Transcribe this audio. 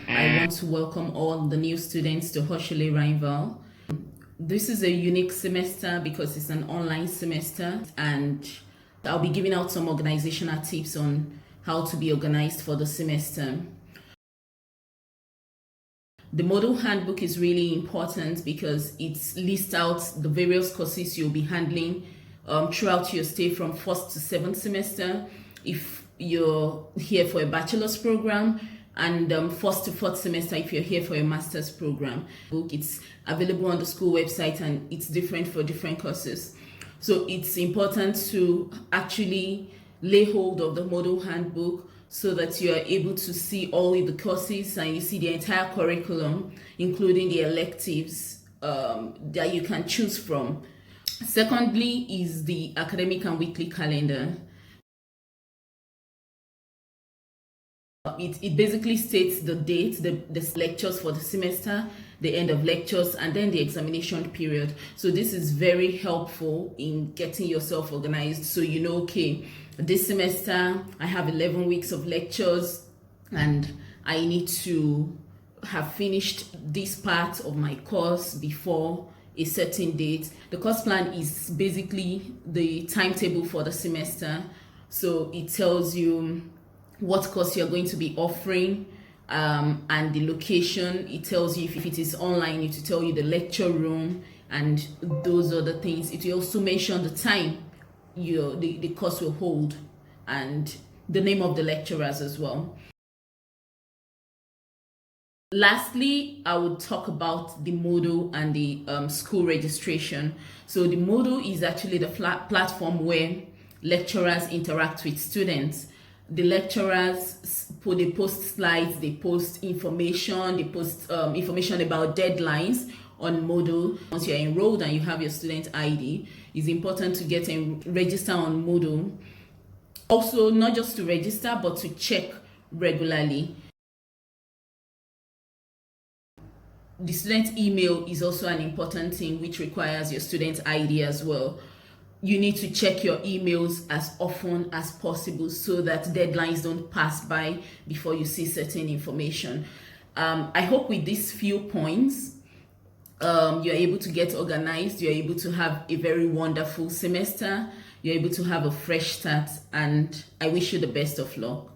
I want to welcome all the new students to Rhein-Waal. This is a unique semester because it's an online semester, and I'll be giving out some organizational tips on how to be organized for the semester. The model handbook is really important because it lists out the various courses you'll be handling throughout your stay from 1st to 7th semester. If you're here for a bachelor's program, and 1st to 4th semester if you're here for a master's program. It's available on the school website and it's different for different courses. So it's important to actually lay hold of the model handbook so that you are able to see all the courses and you see the entire curriculum, including the electives that you can choose from. Secondly is the academic and weekly calendar. It basically states the dates, the lectures for the semester, the end of lectures, and then the examination period. So this is very helpful in getting yourself organized. So you know, okay, this semester I have 11 weeks of lectures and I need to have finished this part of my course before a certain date. The course plan is basically the timetable for the semester. So it tells you what course you're going to be offering and the location. It tells you if it is online, it will tell you the lecture room and those other things. It will also mention the time the course will hold and the name of the lecturers as well. Lastly, I would talk about the module and the school registration. So the module is actually the platform where lecturers interact with students. The lecturers they post slides, they post information, they post information about deadlines on Moodle. Once you're enrolled and you have your student ID, it's important to get and register on Moodle. Also, not just to register, but to check regularly. The student email is also an important thing which requires your student ID as well. You need to check your emails as often as possible so that deadlines don't pass by before you see certain information. I hope with these few points, you're able to get organized, you're able to have a very wonderful semester, you're able to have a fresh start, and I wish you the best of luck.